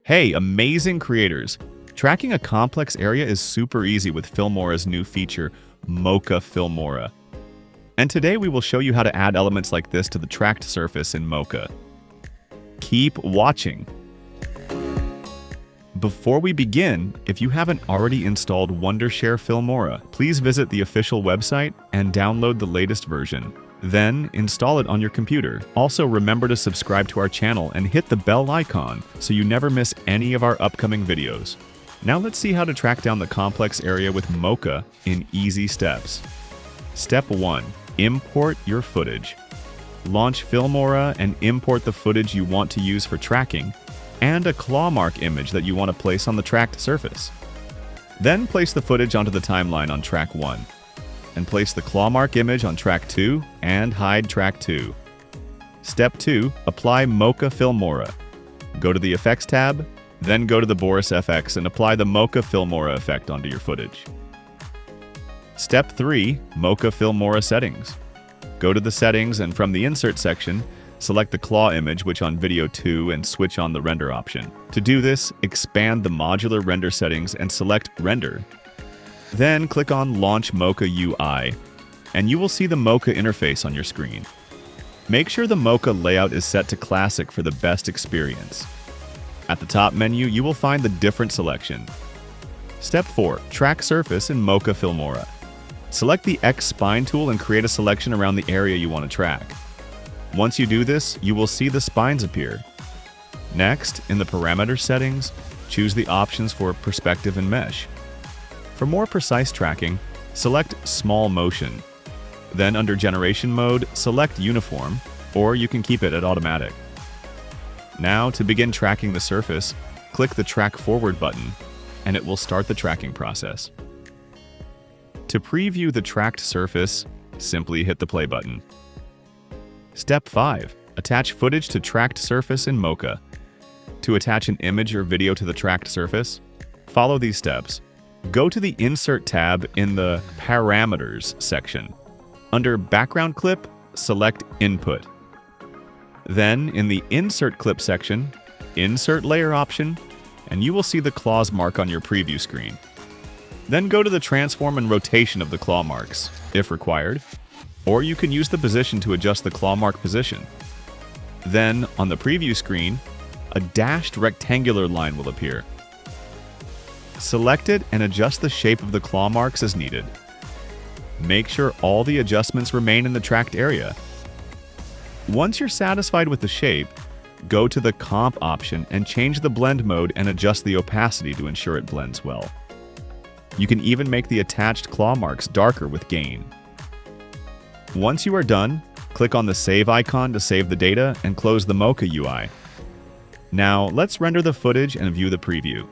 Hey, amazing creators! Tracking a complex area is super easy with Filmora's new feature, Mocha Filmora. And today we will show you how to add elements like this to the tracked surface in Mocha. Keep watching! Before we begin, if you haven't already installed Wondershare Filmora, please visit the official website and download the latest version. Then, install it on your computer. Also, remember to subscribe to our channel and hit the bell icon so you never miss any of our upcoming videos. Now let's see how to track down the complex area with Mocha in easy steps. Step 1. Import your footage. Launch Filmora and import the footage you want to use for tracking and a claw mark image that you want to place on the tracked surface. Then place the footage onto the timeline on track 1. And place the claw mark image on track 2 and hide track 2. Step 2. Apply Mocha Filmora. Go to the Effects tab, then go to the Boris FX and apply the Mocha Filmora effect onto your footage. Step 3. Mocha Filmora Settings. Go to the Settings and from the Insert section, select the claw image which on video 2 and switch on the render option. To do this, expand the modular render settings and select Render. Then click on Launch Mocha UI, and you will see the Mocha interface on your screen. Make sure the Mocha layout is set to Classic for the best experience. At the top menu, you will find the different selection. Step 4. Track Surface in Mocha Filmora. Select the X Spine tool and create a selection around the area you want to track. Once you do this, you will see the spines appear. Next, in the Parameter settings, choose the options for Perspective and Mesh. For more precise tracking, select Small Motion. Then under Generation Mode, select Uniform, or you can keep it at Automatic. Now, to begin tracking the surface, click the Track Forward button, and it will start the tracking process. To preview the tracked surface, simply hit the play button. Step 5. Attach footage to tracked surface in Mocha. To attach an image or video to the tracked surface, follow these steps. Go to the Insert tab in the Parameters section. Under Background Clip, select Input. Then, in the Insert Clip section, Insert Layer option, and you will see the claws mark on your preview screen. Then go to the Transform and Rotation of the claw marks, if required, or you can use the position to adjust the claw mark position. Then, on the preview screen, a dashed rectangular line will appear. Select it and adjust the shape of the claw marks as needed. Make sure all the adjustments remain in the tracked area. Once you're satisfied with the shape, go to the Comp option and change the blend mode and adjust the opacity to ensure it blends well. You can even make the attached claw marks darker with gain. Once you are done, click on the Save icon to save the data and close the Mocha UI. Now, let's render the footage and view the preview.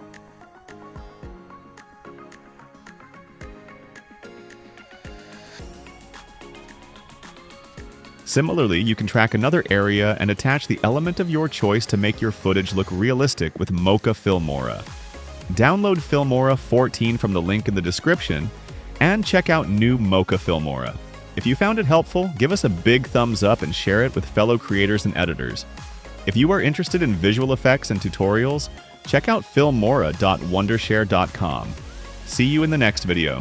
Similarly, you can track another area and attach the element of your choice to make your footage look realistic with Mocha Filmora. Download Filmora 14 from the link in the description and check out new Mocha Filmora. If you found it helpful, give us a big thumbs up and share it with fellow creators and editors. If you are interested in visual effects and tutorials, check out filmora.wondershare.com. See you in the next video.